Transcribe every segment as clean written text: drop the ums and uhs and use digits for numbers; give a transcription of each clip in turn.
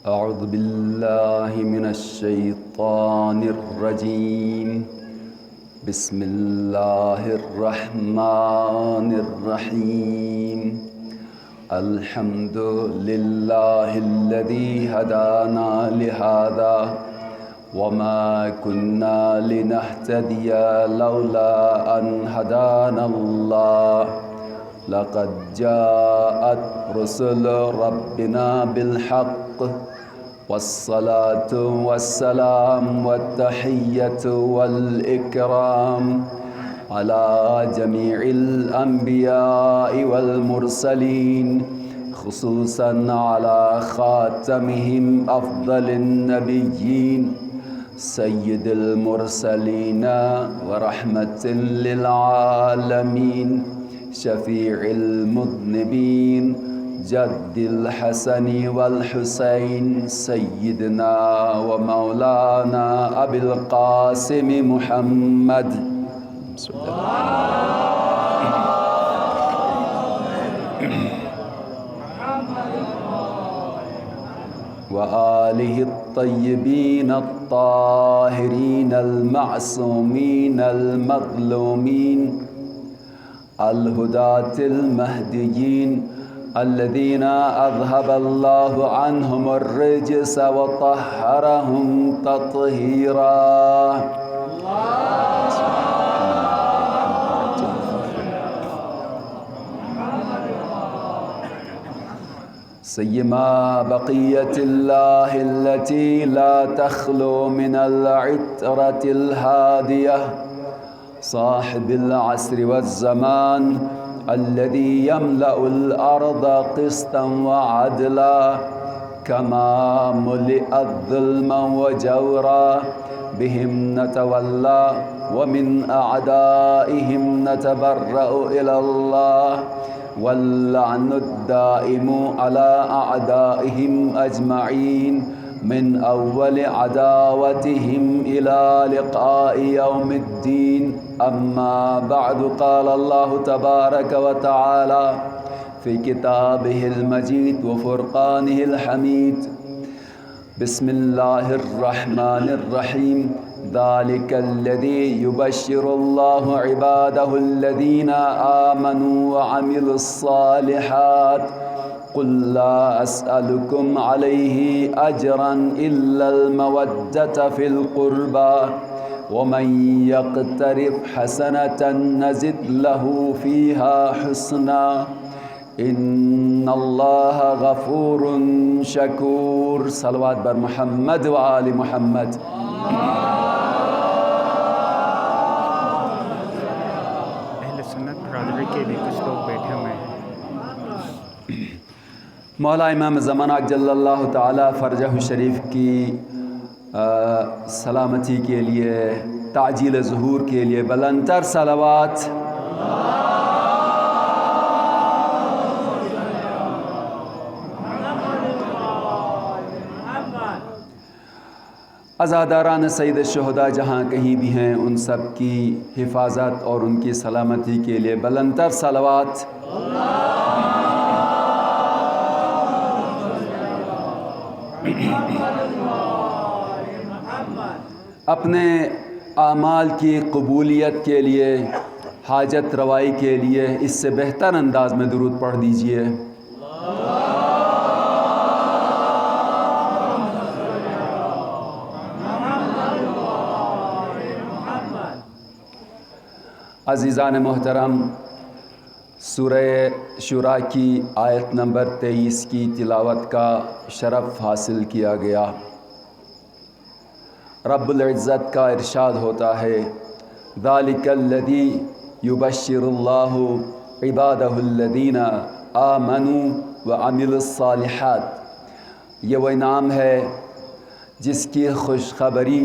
أعوذ بالله من الشيطان الرجيم بسم الله الرحمن الرحيم الحمد لله الذي هدانا لهذا وما كنا لنهتدي لولا أن هدانا الله لقد جاءت رسل ربنا بالحق والصلاة والسلام والتحية والإكرام على جميع الأنبياء والمرسلين خصوصا على خاتمهم أفضل النبيين سيد المرسلين ورحمة للعالمين شفيع المذنبين جد الحسن والحسين سيدنا ومولانا أبي القاسم محمد وآله الطيبين الطاهرين المعصومين المظلومين الهداة المهديين الذين أذهب الله عنهم الرجس وطهرهم تطهيرا سيما بقية الله التي لا تخلو من العترة الهادية صاحب العصر والزمان الذي يملأ الأرض قسطا وعدلا كما ملئت ظلما وجورا بهم نتولى ومن أعدائهم نتبرأ إلى الله واللعن الدائم على أعدائهم أجمعين من أول عداوتهم إلى لقاء يوم الدين أما بعد قال الله تبارك وتعالى في كتابه المجيد وفرقانه الحميد بسم الله الرحمن الرحيم ذلك الذي يبشر الله عباده الذين آمنوا وعملوا الصالحات قل لا أسألكم عليه أجرا إلا المودة في القربى ومن يقترف حسنة نزد له فيها حسنا إن الله غفور شكور صلوات بر محمد وآل محمد اہل سنت برادری کے لیے کچھ لوگ بیٹھے ہوئے ہیں. مولا امام زمانہ جل اللہ تعالی فرجہ شریف کی سلامتی کے لیے تعجیل ظہور کے لیے بلندتر صلوات. عزاداران سید الشہداء جہاں کہیں بھی ہیں ان سب کی حفاظت اور ان کی سلامتی کے لیے بلندتر صلوات. اپنے اعمال کی قبولیت کے لیے حاجت روائی کے لیے اس سے بہتر انداز میں درود پڑھ دیجئے. عزیزان محترم، سورہ شورى کی آیت نمبر 23 کی تلاوت کا شرف حاصل کیا گیا. رب العزت کا ارشاد ہوتا ہے ذَلِكَ الَّذِي يُبَشِّرُ اللَّهُ عِبَادَهُ الَّذِينَ آمَنُوا وَعَمِلُوا الصَّالِحَاتِ. یہ وہ انعام ہے جس کی خوشخبری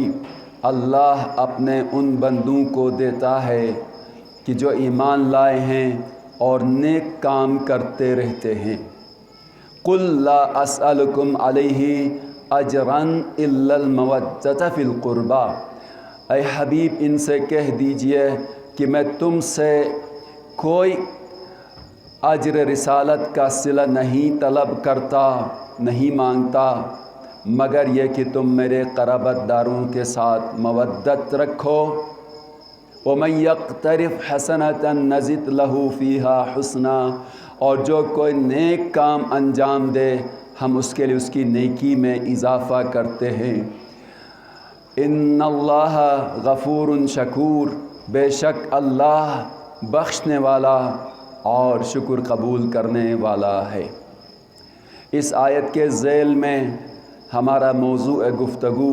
اللہ اپنے ان بندوں کو دیتا ہے کہ جو ایمان لائے ہیں اور نیک کام کرتے رہتے ہیں. قُلْ لَا أَسْأَلُكُمْ عَلَيْهِ اجراً الا المودۃ فی القربى. اے حبیب ان سے کہہ دیجئے کہ میں تم سے کوئی اجر رسالت کا صلہ نہیں طلب کرتا، نہیں مانگتا، مگر یہ کہ تم میرے قرابت داروں کے ساتھ مودت رکھو. وَمَن يَقْتَرِفْ حَسَنَةً نَزِدْ لَهُ فِيهَا حُسْنًا، اور جو کوئی نیک کام انجام دے ہم اس کے لیے اس کی نیکی میں اضافہ کرتے ہیں. ان اللہ غفور شکور، بے شک اللہ بخشنے والا اور شکر قبول کرنے والا ہے. اس آیت کے ذیل میں ہمارا موضوع گفتگو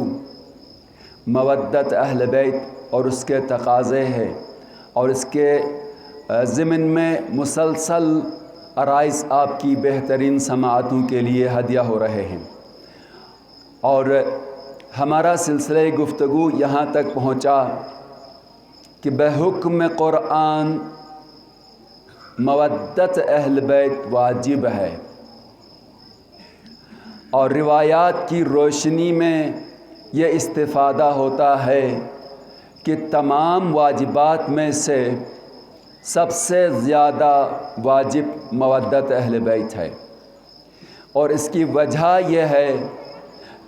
مودت اہل بیت اور اس کے تقاضے ہے، اور اس کے ضمن میں مسلسل عرائض آپ کی بہترین سماعتوں کے لیے ہدیہ ہو رہے ہیں. اور ہمارا سلسلہ گفتگو یہاں تک پہنچا کہ بحکم قرآن مودت اہل بیت واجب ہے، اور روایات کی روشنی میں یہ استفادہ ہوتا ہے کہ تمام واجبات میں سے سب سے زیادہ واجب مودت اہل بیت ہے. اور اس کی وجہ یہ ہے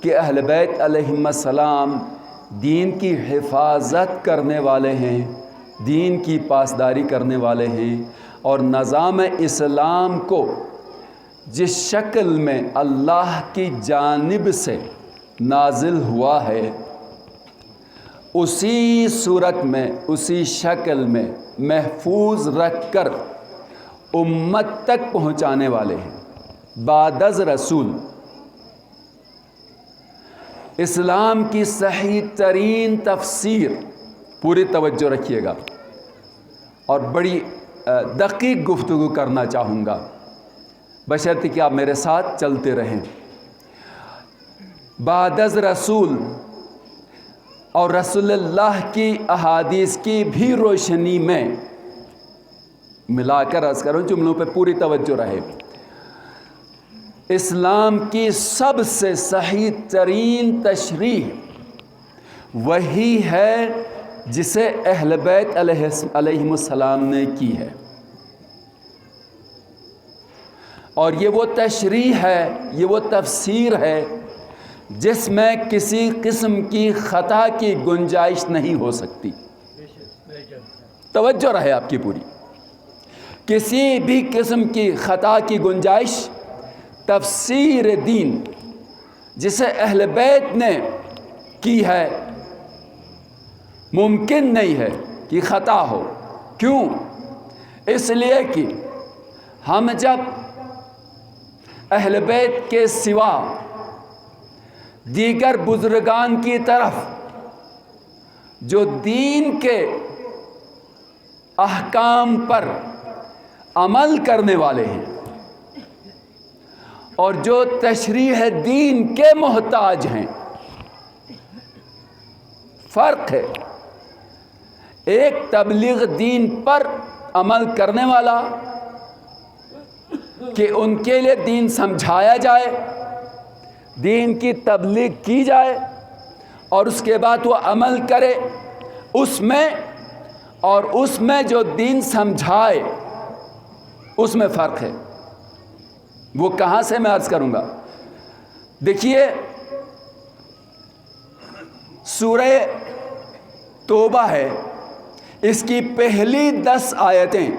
کہ اہل بیت علیہم السلام دین کی حفاظت کرنے والے ہیں، دین کی پاسداری کرنے والے ہیں، اور نظام اسلام کو جس شکل میں اللہ کی جانب سے نازل ہوا ہے اسی صورت میں، اسی شکل میں محفوظ رکھ کر امت تک پہنچانے والے ہیں. بعد از رسول اسلام کی صحیح ترین تفسیر، پوری توجہ رکھیے گا اور بڑی دقیق گفتگو کرنا چاہوں گا بشرطِ کہ آپ میرے ساتھ چلتے رہیں. بعد از رسول اور رسول اللہ کی احادیث کی بھی روشنی میں ملا کر عرض کروں، جملوں پہ پوری توجہ رہے. اسلام کی سب سے صحیح ترین تشریح وہی ہے جسے اہل بیت علیہم السلام نے کی ہے، اور یہ وہ تشریح ہے، یہ وہ تفسیر ہے جس میں کسی قسم کی خطا کی گنجائش نہیں ہو سکتی. توجہ رہے آپ کی پوری. کسی بھی قسم کی خطا کی گنجائش تفسیر دین جسے اہل بیت نے کی ہے ممکن نہیں ہے کہ خطا ہو. کیوں؟ اس لیے کہ ہم جب اہل بیت کے سوا دیگر بزرگان کی طرف جو دین کے احکام پر عمل کرنے والے ہیں اور جو تشریح دین کے محتاج ہیں، فرق ہے. ایک تبلیغ دین پر عمل کرنے والا کہ ان کے لیے دین سمجھایا جائے، دین کی تبلیغ کی جائے اور اس کے بعد وہ عمل کرے اس میں، اور اس میں جو دین سمجھائے اس میں فرق ہے. وہ کہاں سے میں عرض کروں گا. دیکھیے سورہ توبہ ہے، اس کی پہلی 10 آیتیں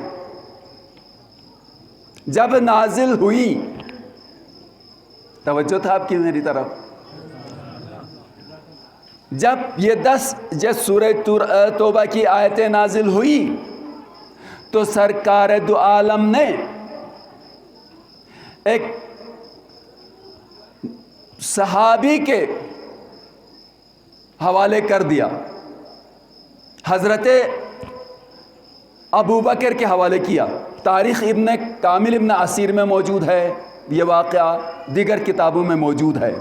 جب نازل ہوئی، توجہ تھا آپ کی میری طرف، جب یہ سورہ توبہ کی آیتیں نازل ہوئی تو سرکار دو عالم نے ایک صحابی کے حوالے کر دیا، حضرت ابو بکر کے حوالے کیا. تاریخ ابن کامل ابن اسیر میں موجود ہے یہ واقعہ، دیگر کتابوں میں موجود ہے.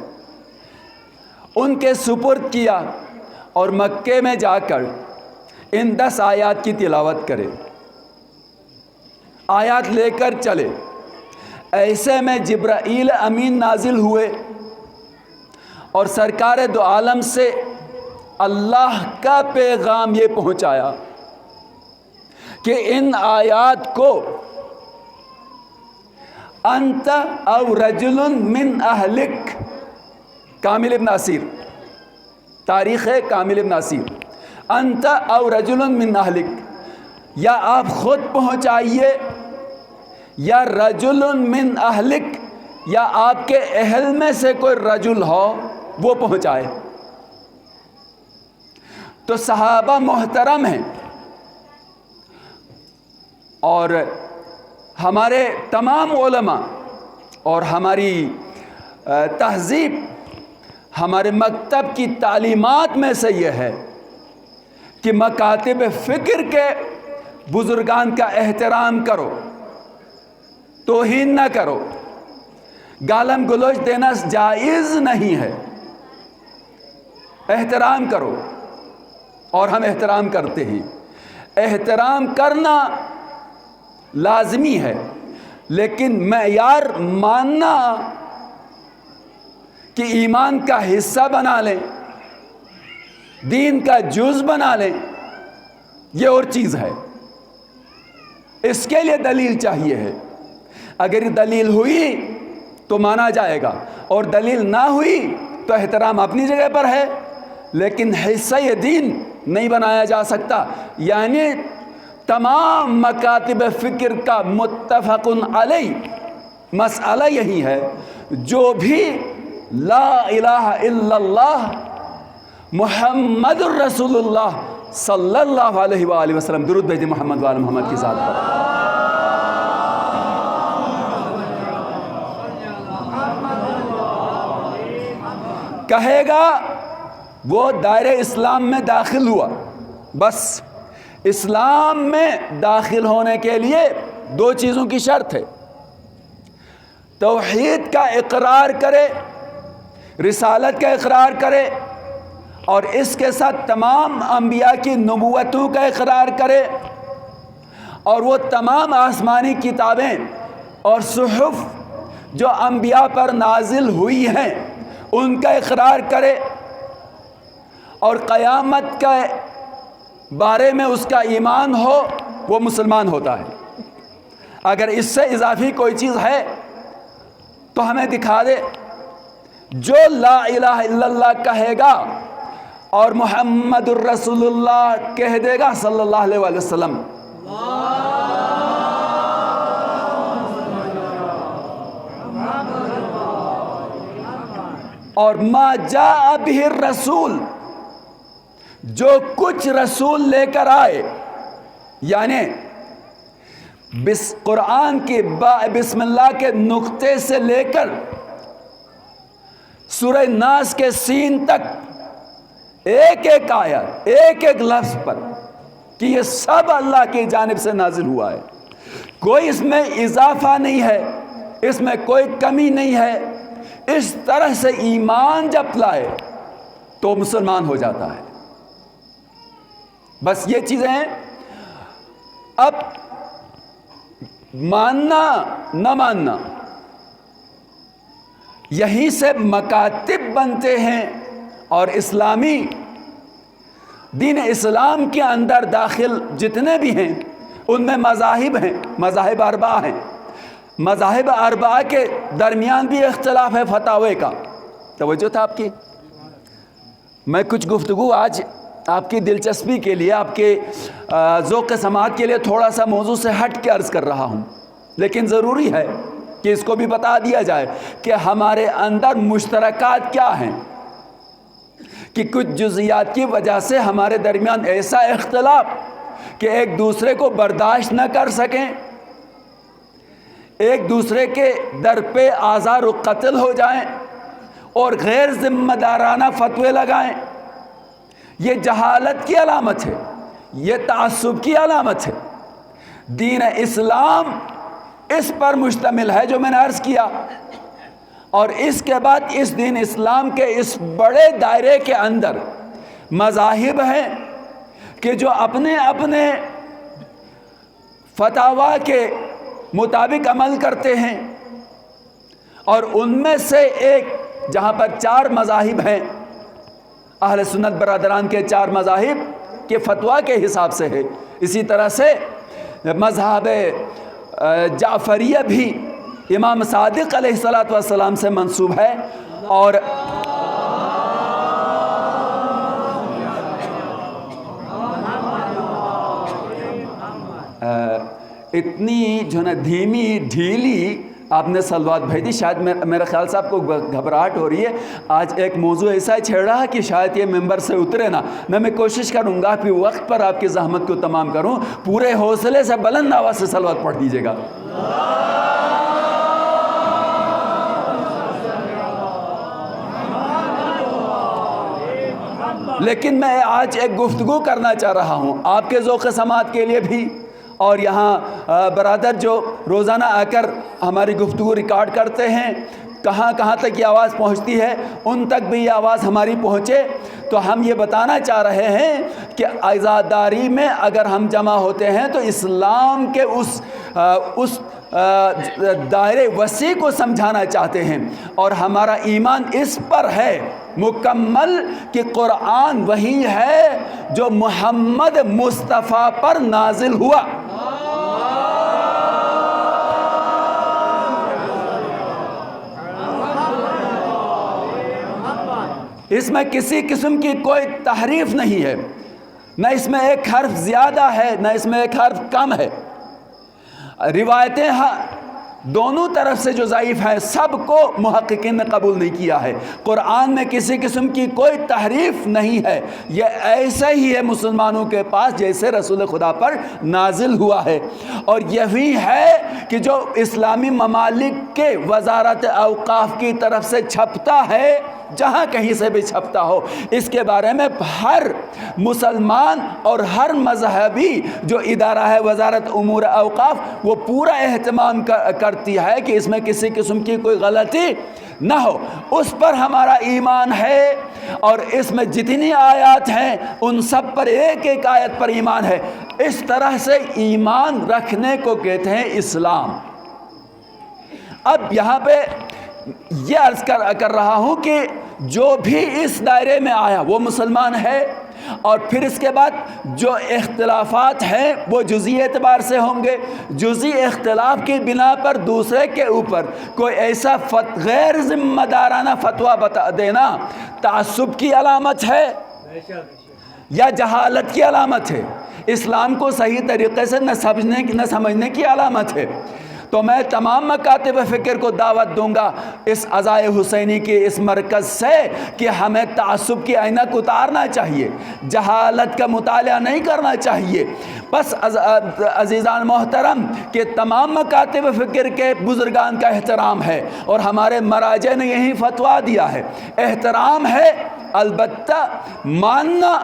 ان کے سپرد کیا اور مکے میں جا کر ان 10 آیات کی تلاوت کرے، آیات لے کر چلے. ایسے میں جبرائیل امین نازل ہوئے اور سرکار دو عالم سے اللہ کا پیغام یہ پہنچایا کہ ان آیات کو انت او رجل من اہلک کامل ابن اسیر، تاریخ کامل ابن اسیر، انت او رجل من اہلک، یا آپ خود پہنچائیے یا رجل من اہلک، یا آپ کے اہل میں سے کوئی رجل ہو وہ پہنچائے۔ تو صحابہ محترم ہیں، اور ہمارے تمام علماء اور ہماری تہذیب، ہمارے مکتب کی تعلیمات میں سے یہ ہے کہ مکاتب فکر کے بزرگان کا احترام کرو، توہین نہ کرو، گالم گلوچ دینا جائز نہیں ہے، احترام کرو، اور ہم احترام کرتے ہیں۔ احترام کرنا لازمی ہے، لیکن معیار ماننا کہ ایمان کا حصہ بنا لیں، دین کا جز بنا لیں، یہ اور چیز ہے۔ اس کے لیے دلیل چاہیے ہے۔ اگر دلیل ہوئی تو مانا جائے گا، اور دلیل نہ ہوئی تو احترام اپنی جگہ پر ہے، لیکن حصہ یہ دین نہیں بنایا جا سکتا۔ یعنی تمام مکاتب فکر کا متفق علیہ مسئلہ یہی ہے، جو بھی لا الہ الا اللہ محمد الرسول اللہ صلی اللہ علیہ وآلہ وسلم، درود بھیجیں محمد وآل محمد کی ذات پر، کہے گا وہ دائرہ اسلام میں داخل ہوا۔ بس اسلام میں داخل ہونے کے لیے دو چیزوں کی شرط ہے: توحید کا اقرار کرے، رسالت کا اقرار کرے، اور اس کے ساتھ تمام انبیاء کی نبوتوں کا اقرار کرے، اور وہ تمام آسمانی کتابیں اور صحف جو انبیاء پر نازل ہوئی ہیں ان کا اقرار کرے، اور قیامت کے بارے میں اس کا ایمان ہو، وہ مسلمان ہوتا ہے۔ اگر اس سے اضافی کوئی چیز ہے تو ہمیں دکھا دے۔ جو لا الہ الا اللہ کہے گا اور محمد الرسول اللہ کہہ دے گا صلی اللہ علیہ وآلہ وسلم، اور ما جاء بہ الرسول، جو کچھ رسول لے کر آئے، یعنی قرآن کی بسم اللہ کے نقطے سے لے کر سورہ ناس کے سین تک ایک ایک آیت، ایک ایک لفظ پر، کہ یہ سب اللہ کی جانب سے نازل ہوا ہے، کوئی اس میں اضافہ نہیں ہے، اس میں کوئی کمی نہیں ہے، اس طرح سے ایمان جب لائے تو مسلمان ہو جاتا ہے۔ بس یہ چیزیں ہیں۔ اب ماننا نہ ماننا، یہیں سے مکاتب بنتے ہیں، اور اسلامی دین اسلام کے اندر داخل جتنے بھی ہیں ان میں مذاہب ہیں، مذاہب اربعہ ہیں۔ مذاہب اربعہ کے درمیان بھی اختلاف ہے فتاوی کا۔ توجہ تھا آپ کی؟ میں کچھ گفتگو آج آپ کی دلچسپی کے لیے، آپ کے ذوق سماعت کے لیے تھوڑا سا موضوع سے ہٹ کے عرض کر رہا ہوں، لیکن ضروری ہے کہ اس کو بھی بتا دیا جائے کہ ہمارے اندر مشترکات کیا ہیں، کہ کچھ جزئیات کی وجہ سے ہمارے درمیان ایسا اختلاف کہ ایک دوسرے کو برداشت نہ کر سکیں، ایک دوسرے کے در پہ آزار و قتل ہو جائیں اور غیر ذمہ دارانہ فتوے لگائیں۔ یہ جہالت کی علامت ہے، یہ تعصب کی علامت ہے۔ دین اسلام اس پر مشتمل ہے جو میں نے عرض کیا، اور اس کے بعد اس دین اسلام کے اس بڑے دائرے کے اندر مذاہب ہیں کہ جو اپنے اپنے فتاوی کے مطابق عمل کرتے ہیں، اور ان میں سے ایک جہاں پر 4 مذاہب ہیں، اہل سنت برادران کے 4 مذاہب کے فتویٰ کے حساب سے ہے۔ اسی طرح سے مذہب جعفریہ بھی امام صادق علیہ الصلوۃ والسلام سے منسوب ہے، اور اتنی جو نا دھیمی ڈھیلی آپ نے سلوات بھیجی. شاید میرا خیال سے آپ کو گھبراہٹ ہو رہی ہے. آج ایک موضوع ایسا چھیڑا کہ شاید یہ ممبر سے اترے نہ. میں کوشش کروں گا کہ وقت پر آپ کی زحمت کو تمام کروں. پورے حوصلے سے بلند آواز سے سلوات پڑھ دیجیے گا. لیکن میں آج ایک گفتگو کرنا چاہ رہا ہوں آپ کے ذوق سماعت کے لیے بھی، اور یہاں برادر جو روزانہ آ کر ہماری گفتگو ریکارڈ کرتے ہیں، کہاں کہاں تک یہ آواز پہنچتی ہے، ان تک بھی یہ آواز ہماری پہنچے. تو ہم یہ بتانا چاہ رہے ہیں کہ عزاداری میں اگر ہم جمع ہوتے ہیں تو اسلام کے اس دائرے وسیع کو سمجھانا چاہتے ہیں، اور ہمارا ایمان اس پر ہے مکمل کہ قرآن وہی ہے جو محمد مصطفیٰ پر نازل ہوا. اس میں کسی قسم کی کوئی تحریف نہیں ہے، نہ اس میں ایک حرف زیادہ ہے نہ اس میں ایک حرف کم ہے. روایتیں دونوں طرف سے جو ضعیف ہیں سب کو محققین نے قبول نہیں کیا ہے. قرآن میں کسی قسم کی کوئی تحریف نہیں ہے، یہ ایسا ہی ہے مسلمانوں کے پاس جیسے رسول خدا پر نازل ہوا ہے. اور یہی ہے کہ جو اسلامی ممالک کے وزارت اوقاف کی طرف سے چھپتا ہے، جہاں کہیں سے بھی چھپتا ہو، اس کے بارے میں ہر مسلمان اور ہر مذہبی جو ادارہ ہے وزارت امور اوقاف وہ پورا اہتمام کرتی ہے کہ اس میں کسی قسم کی کوئی غلطی نہ ہو. اس پر ہمارا ایمان ہے، اور اس میں جتنی آیات ہیں ان سب پر ایک ایک آیت پر ایمان ہے. اس طرح سے ایمان رکھنے کو کہتے ہیں اسلام. اب یہاں پہ یہ عرض کر رہا ہوں کہ جو بھی اس دائرے میں آیا وہ مسلمان ہے، اور پھر اس کے بعد جو اختلافات ہیں وہ جزئی اعتبار سے ہوں گے. جزئی اختلاف کی بنا پر دوسرے کے اوپر کوئی ایسا غیر ذمہ دارانہ فتویٰ بتا دینا تعصب کی علامت ہے یا جہالت کی علامت ہے، اسلام کو صحیح طریقے سے نہ سمجھنے کی علامت ہے. تو میں تمام مکاتب فکر کو دعوت دوں گا اس عزائے حسینی کے اس مرکز سے کہ ہمیں تعصب کی عینک اتارنا چاہیے، جہالت کا مطالعہ نہیں کرنا چاہیے. بس عزیزان محترم کہ تمام مکاتب فکر کے بزرگان کا احترام ہے، اور ہمارے مراجع نے یہی فتویٰ دیا ہے. احترام ہے، البتہ ماننا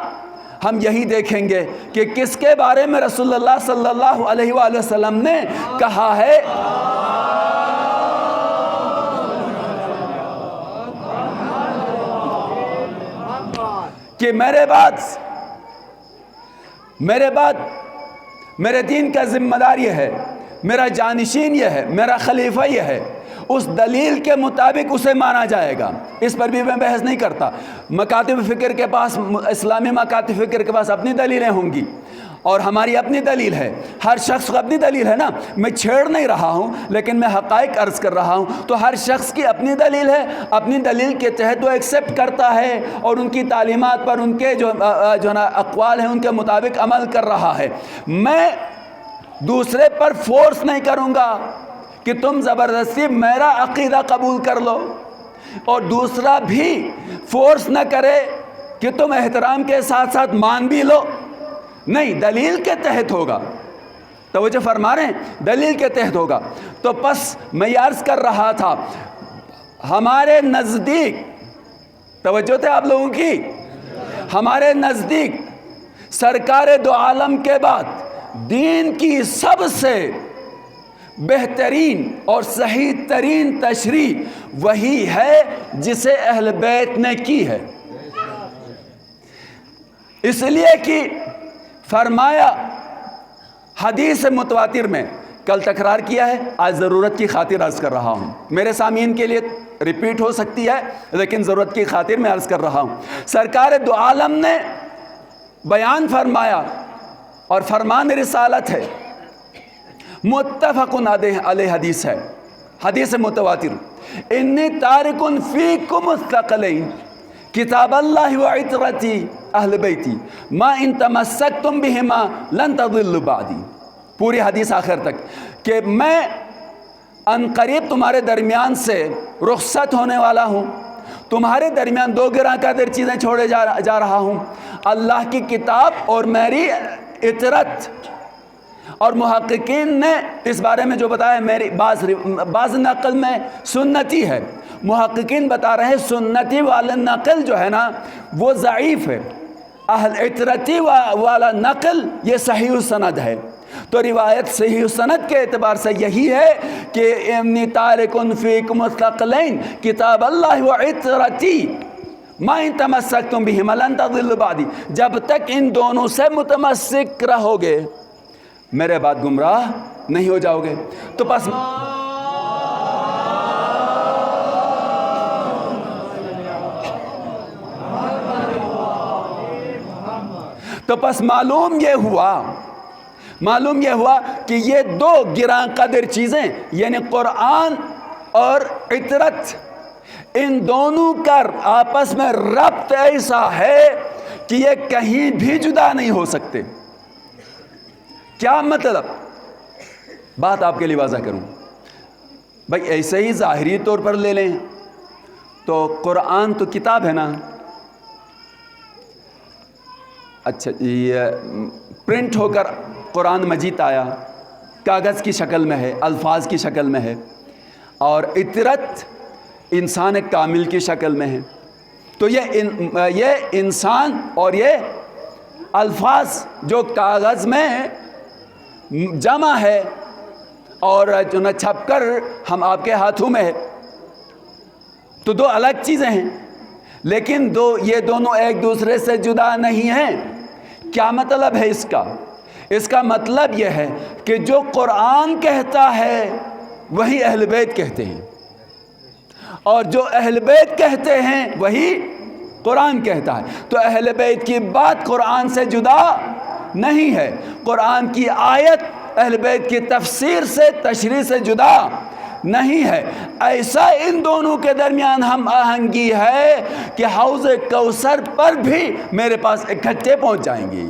ہم یہی دیکھیں گے کہ کس کے بارے میں رسول اللہ صلی اللہ علیہ وآلہ وسلم نے کہا ہے کہ میرے بعد میرے دین کا ذمہ دار یہ ہے، میرا جانشین یہ ہے، میرا خلیفہ یہ ہے. اس دلیل کے مطابق اسے مانا جائے گا. اس پر بھی میں بحث نہیں کرتا. مکاتب فکر کے پاس، اسلامی مکاتب فکر کے پاس اپنی دلیلیں ہوں گی، اور ہماری اپنی دلیل ہے. ہر شخص کو اپنی دلیل ہے نا. میں چھیڑ نہیں رہا ہوں لیکن میں حقائق عرض کر رہا ہوں. تو ہر شخص کی اپنی دلیل ہے، اپنی دلیل کے تحت وہ ایکسیپٹ کرتا ہے اور ان کی تعلیمات پر، ان کے جو اقوال ہیں ان کے مطابق عمل کر رہا ہے. میں دوسرے پر فورس نہیں کروں گا کہ تم زبردستی میرا عقیدہ قبول کر لو، اور دوسرا بھی فورس نہ کرے کہ تم احترام کے ساتھ ساتھ مان بھی لو. نہیں، دلیل کے تحت ہوگا. توجہ فرما رہے ہیں؟ دلیل کے تحت ہوگا. تو پس میں یہ عرض کر رہا تھا، ہمارے نزدیک، توجہ تھے آپ لوگوں کی، ہمارے نزدیک سرکار دو عالم کے بعد دین کی سب سے بہترین اور صحیح ترین تشریح وہی ہے جسے اہل بیت نے کی ہے. اس لیے کہ فرمایا حدیث متواتر میں، کل تکرار کیا ہے، آج ضرورت کی خاطر عرض کر رہا ہوں. میرے سامعین کے لیے ریپیٹ ہو سکتی ہے لیکن ضرورت کی خاطر میں عرض کر رہا ہوں. سرکار دو عالم نے بیان فرمایا، اور فرمان رسالت ہے، متفق علیہ حدیث ہے، حدیث متواتر، انی تارک فیکم الثقلین کتاب اللہ و عطرتی اہل بیتی ما ان تمسکتم بہما لن تضلوا بعدی. پوری حدیث آخر تک کہ میں عنقریب تمہارے درمیان سے رخصت ہونے والا ہوں، تمہارے درمیان دو گراں قدر چیزیں چھوڑے جا رہا ہوں، اللہ کی کتاب اور میری اطرت۔ اور محققین نے اس بارے میں جو بتایا، میری بعض نقل میں سنتی ہے، محققین بتا رہے ہیں سنتی والا نقل جو ہے نا وہ ضعیف ہے، اہل اطرتی والا نقل یہ صحیح السند ہے۔ تو روایت صحیح السند کے اعتبار سے یہی ہے کہ انی تارک فیکم الثقلین کتاب اللہ و عطرتی ما ان تمسکتم بہما لن تضلوا بعدی، جب تک ان دونوں سے متمسک رہو گے میرے بعد گمراہ نہیں ہو جاؤ گے۔ تو پس معلوم یہ ہوا کہ یہ دو گراں قدر چیزیں یعنی قرآن اور عطرت، ان دونوں کا آپس میں ربط ایسا ہے کہ یہ کہیں بھی جدا نہیں ہو سکتے۔ کیا مطلب؟ بات آپ کے لیے واضح کروں بھائی، ایسے ہی ظاہری طور پر لے لیں تو قرآن تو کتاب ہے نا، اچھا یہ پرنٹ ہو کر قرآن مجید آیا، کاغذ کی شکل میں ہے، الفاظ کی شکل میں ہے، اور عطرت انسان کامل کی شکل میں ہے۔ تو یہ انسان اور یہ الفاظ جو کاغذ میں جمع ہے اور جو نہ چھپ کر ہم آپ کے ہاتھوں میں ہے، تو دو الگ چیزیں ہیں، لیکن یہ دونوں ایک دوسرے سے جدا نہیں ہیں۔ کیا مطلب ہے اس کا؟ اس کا مطلب یہ ہے کہ جو قرآن کہتا ہے وہی اہل بیت کہتے ہیں، اور جو اہل بیت کہتے ہیں وہی قرآن کہتا ہے۔ تو اہل بیت کی بات قرآن سے جدا نہیں ہے، قرآن کی آیت اہل بیت کی تفسیر سے تشریح سے جدا نہیں ہے۔ ایسا ان دونوں کے درمیان ہم آہنگی ہے کہ حوض کوثر پر بھی میرے پاس اکٹھے پہنچ جائیں گی۔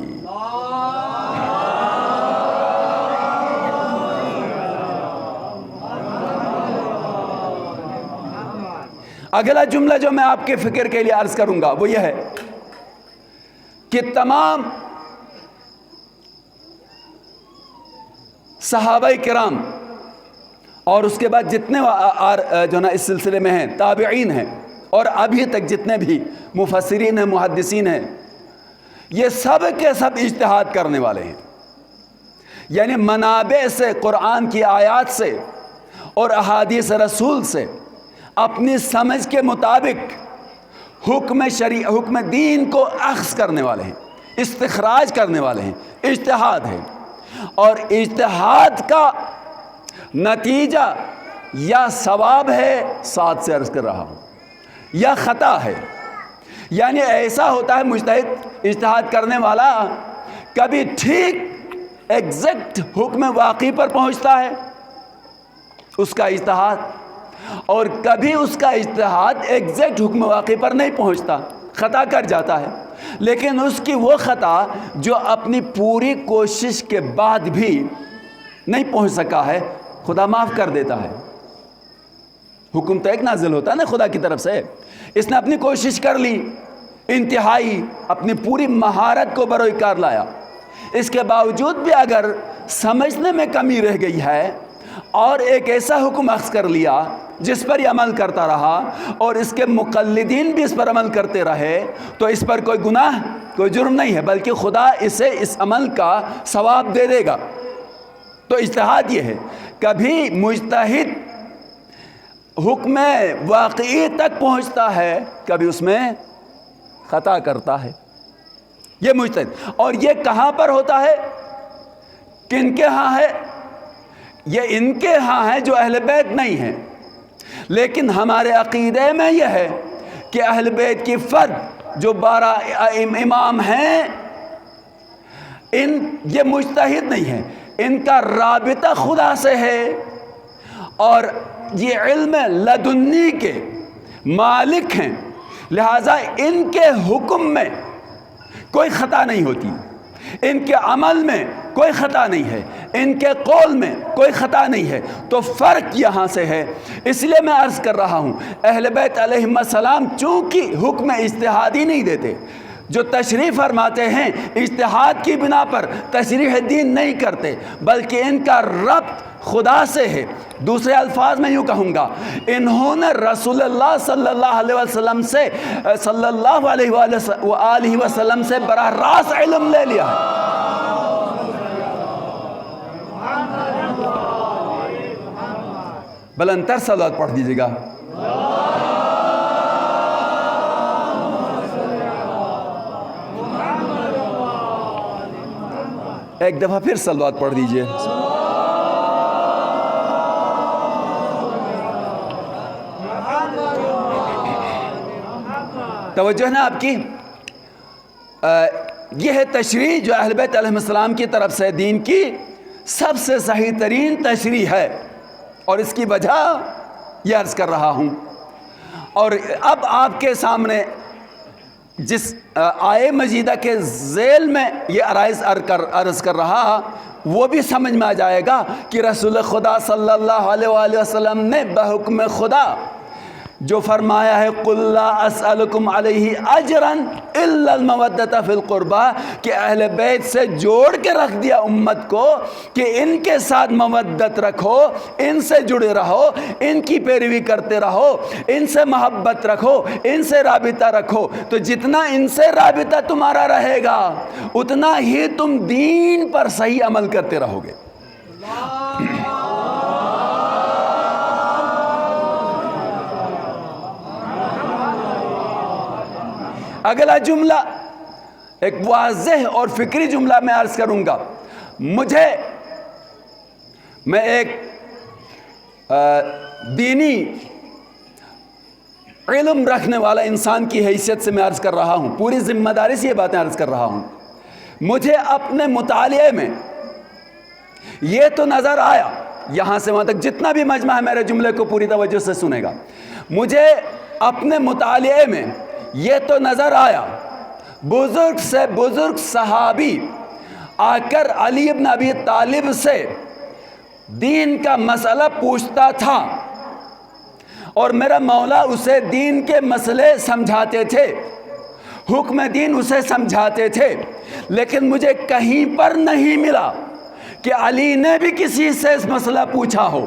اگلا جملہ جو میں آپ کے فکر کے لیے عرض کروں گا وہ یہ ہے کہ تمام صحابہ کرام اور اس کے بعد جتنے جو نا اس سلسلے میں ہیں تابعین ہیں اور ابھی تک جتنے بھی مفسرین ہیں محدثین ہیں، یہ سب کے سب اجتہاد کرنے والے ہیں، یعنی منابع سے قرآن کی آیات سے اور احادیث رسول سے اپنی سمجھ کے مطابق حکم دین کو اخذ کرنے والے ہیں، استخراج کرنے والے ہیں، اجتہاد ہے۔ اور اجتہاد کا نتیجہ یا ثواب ہے، ساتھ سے عرض کر رہا ہوں، یا خطا ہے۔ یعنی ایسا ہوتا ہے مجتہد اجتہاد کرنے والا کبھی ٹھیک ایگزیکٹ حکم واقعی پر پہنچتا ہے اس کا اجتہاد، اور کبھی اس کا اجتہاد ایگزیکٹ حکم واقعی پر نہیں پہنچتا، خطا کر جاتا ہے۔ لیکن اس کی وہ خطا جو اپنی پوری کوشش کے بعد بھی نہیں پہنچ سکا ہے، خدا معاف کر دیتا ہے۔ حکم تو ایک نازل ہوتا ہے نا خدا کی طرف سے، اس نے اپنی کوشش کر لی، انتہائی اپنی پوری مہارت کو بروئے کار لایا، اس کے باوجود بھی اگر سمجھنے میں کمی رہ گئی ہے اور ایک ایسا حکم اخذ کر لیا جس پر یہ عمل کرتا رہا اور اس کے مقلدین بھی اس پر عمل کرتے رہے، تو اس پر کوئی گناہ، کوئی جرم نہیں ہے، بلکہ خدا اسے اس عمل کا ثواب دے دے گا۔ تو اجتہاد یہ ہے، کبھی مجتہد حکم واقعی تک پہنچتا ہے، کبھی اس میں خطا کرتا ہے، یہ مجتہد۔ اور یہ کہاں پر ہوتا ہے؟ کن کے ہاں ہے؟ یہ ان کے ہاں ہے جو اہل بیت نہیں ہیں، لیکن ہمارے عقیدے میں یہ ہے کہ اہل بیت کی فرد جو 12 امام ہیں، یہ مجتہد نہیں ہیں، ان کا رابطہ خدا سے ہے اور یہ علم لدنی کے مالک ہیں، لہذا ان کے حکم میں کوئی خطا نہیں ہوتی، ان کے عمل میں کوئی خطا نہیں ہے، ان کے قول میں کوئی خطا نہیں ہے، تو فرق یہاں سے ہے۔ اس لیے میں عرض کر رہا ہوں، اہل بیت علیہم السلام چونکہ حکم اجتہادی نہیں دیتے، جو تشریح فرماتے ہیں اجتہاد کی بنا پر تشریح دین نہیں کرتے، بلکہ ان کا ربط خدا سے ہے۔ دوسرے الفاظ میں یوں کہوں گا، انہوں نے رسول اللہ صلی اللہ علیہ وسلم سے وآلہ وسلم سے براہ راست علم لے لیا ہے۔ بلندتر صلوات پڑھ دیجیے گا۔ ایک دفعہ پھر صلوات پڑھ دیجیے۔ توجہ ہے نا آپ کی؟ یہ ہے تشریح جو اہل بیت علیہ السلام کی طرف سے دین کی سب سے صحیح ترین تشریح ہے، اور اس کی وجہ یہ عرض کر رہا ہوں۔ اور اب آپ کے سامنے جس آیے مجیدہ کے ذیل میں یہ عرض کر رہا، وہ بھی سمجھ میں آ جائے گا کہ رسول خدا صلی اللہ علیہ وآلہ وسلم نے بحکم خدا جو فرمایا ہے قُلْ لَا أَسْأَلُكُمْ عَلَيْهِ أَجْرًا إِلَّا الْمَوَدَّةَ فِي الْقُرْبَى، کہ اہل بیت سے جوڑ کے رکھ دیا امت کو کہ ان کے ساتھ مودت رکھو، ان سے جڑے رہو، ان کی پیروی کرتے رہو، ان سے محبت رکھو، ان سے رابطہ رکھو، تو جتنا ان سے رابطہ تمہارا رہے گا اتنا ہی تم دین پر صحیح عمل کرتے رہو گے۔ اگلا جملہ ایک واضح اور فکری جملہ میں عرض کروں گا۔ میں ایک دینی علم رکھنے والا انسان کی حیثیت سے میں عرض کر رہا ہوں، پوری ذمہ داری سے یہ باتیں عرض کر رہا ہوں۔ مجھے اپنے مطالعے میں یہ تو نظر آیا، یہاں سے وہاں تک جتنا بھی مجمع ہے میرے جملے کو پوری توجہ سے سنے گا، مجھے اپنے مطالعے میں یہ تو نظر آیا، بزرگ سے بزرگ صحابی آ کر علی بن ابی طالب سے دین کا مسئلہ پوچھتا تھا، اور میرا مولا اسے دین کے مسئلے سمجھاتے تھے، حکم دین اسے سمجھاتے تھے، لیکن مجھے کہیں پر نہیں ملا کہ علی نے بھی کسی سے اس مسئلہ پوچھا ہو۔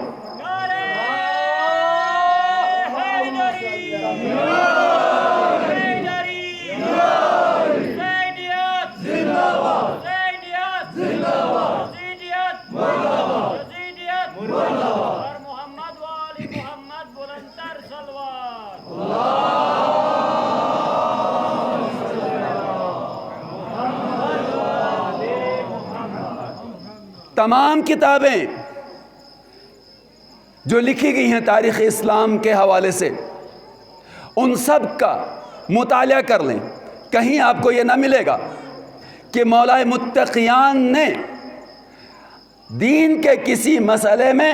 تمام کتابیں جو لکھی گئی ہیں تاریخ اسلام کے حوالے سے، ان سب کا مطالعہ کر لیں، کہیں آپ کو یہ نہ ملے گا کہ مولا متقیان نے دین کے کسی مسئلے میں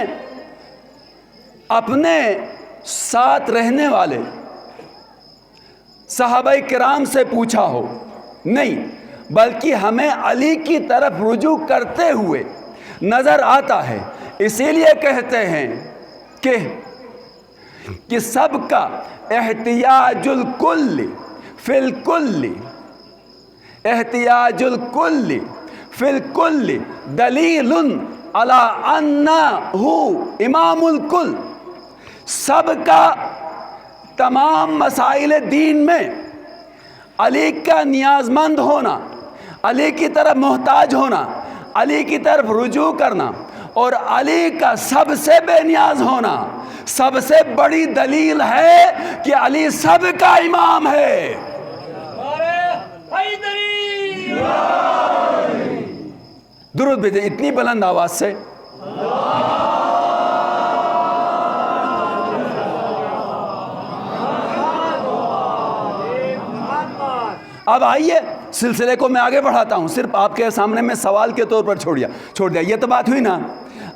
اپنے ساتھ رہنے والے صحابہ کرام سے پوچھا ہو، نہیں، بلکہ ہمیں علی کی طرف رجوع کرتے ہوئے نظر آتا ہے۔ اسی لیے کہتے ہیں کہ سب کا احتیاج الکل فی الکل، احتیاج الکل فی الکل دلیل علی انہ امام الکل، سب کا تمام مسائل دین میں علی کا نیاز مند ہونا، علی کی طرف محتاج ہونا، علی کی طرف رجوع کرنا، اور علی کا سب سے بے نیاز ہونا سب سے بڑی دلیل ہے کہ علی سب کا امام ہے۔ درود بھیجیں اتنی بلند آواز سے۔ اب آئیے سلسلے کو میں آگے بڑھاتا ہوں، صرف آپ کے سامنے میں سوال کے طور پر چھوڑ دیا۔ یہ تو بات ہوئی نا،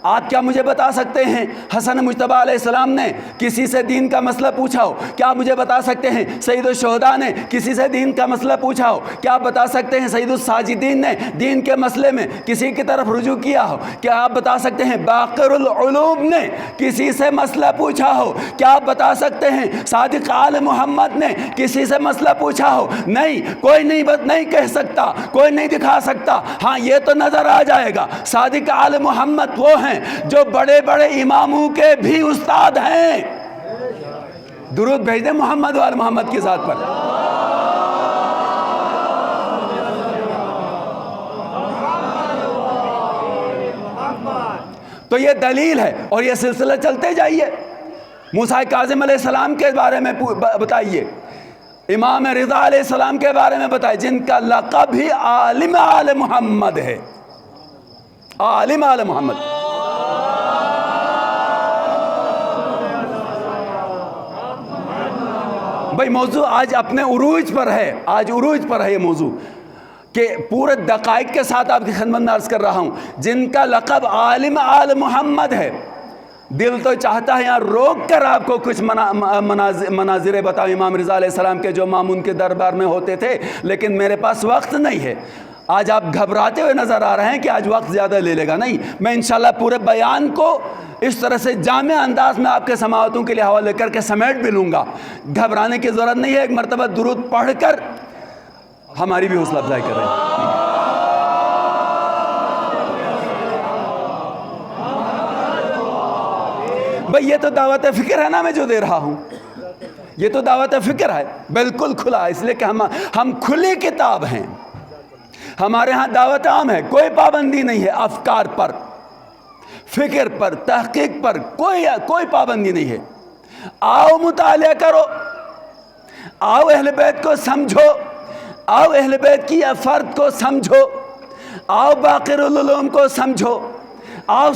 آپ کیا مجھے بتا سکتے ہیں حسن مجتبیٰ علیہ السلام نے کسی سے دین کا مسئلہ پوچھا ہو؟ کیا آپ مجھے بتا سکتے ہیں سید الشہداء نے کسی سے دین کا مسئلہ پوچھا ہو؟ کیا آپ بتا سکتے ہیں سید الساجدین نے دین کے مسئلے میں کسی کی طرف رجوع کیا ہو؟ کیا آپ بتا سکتے ہیں باقر العلوم نے کسی سے مسئلہ پوچھا ہو؟ کیا آپ بتا سکتے ہیں صادق آل محمد نے کسی سے مسئلہ پوچھا ہو؟ نہیں، کوئی نہیں کہہ سکتا، کوئی نہیں دکھا سکتا۔ ہاں یہ تو نظر آ جائے گا، صادق آل محمد وہ ہیں جو بڑے بڑے اماموں کے بھی استاد ہیں۔ درود بھیج دیں محمد وآل محمد کی ذات پر۔ تو یہ دلیل ہے، اور یہ سلسلہ چلتے جائیے۔ موسیٰ کاظم علیہ السلام کے بارے میں بتائیے، امام رضا علیہ السلام کے بارے میں بتائیے، جن کا لقب ہی عالم آل محمد ہے، عالم آل محمد۔ بھئی موضوع آج اپنے عروج پر ہے، آج عروج پر ہے یہ موضوع، کہ پورے دقائق کے ساتھ آپ کی خدمت میں عرض کر رہا ہوں، جن کا لقب عالم آل محمد ہے۔ دل تو چاہتا ہے یہاں روک کر آپ کو کچھ مناظریں بتاؤں امام رضا علیہ السلام کے جو مامون کے دربار میں ہوتے تھے، لیکن میرے پاس وقت نہیں ہے۔ آج آپ گھبراتے ہوئے نظر آ رہے ہیں کہ آج وقت زیادہ لے لے گا، نہیں، میں انشاءاللہ پورے بیان کو اس طرح سے جامع انداز میں آپ کے سماعتوں کے لیے حوالے کر کے سمیٹ بھی لوں گا۔ گھبرانے کی ضرورت نہیں ہے، ایک مرتبہ درود پڑھ کر ہماری بھی حوصلہ افزائی کر رہے ہیں۔ بھئی یہ تو دعوت فکر ہے نا میں جو دے رہا ہوں، یہ تو دعوت فکر ہے، بالکل کھلا، اس لیے کہ ہم کھلی کتاب ہیں۔ ہمارے ہاں دعوت عام ہے، کوئی پابندی نہیں ہے، افکار پر، فکر پر، تحقیق پر کوئی پابندی نہیں ہے۔ آؤ مطالعہ کرو، آؤ اہل بیت کو سمجھو، آؤ اہل بیت کی فرد کو سمجھو، آؤ باقر العلوم کو سمجھو، آؤ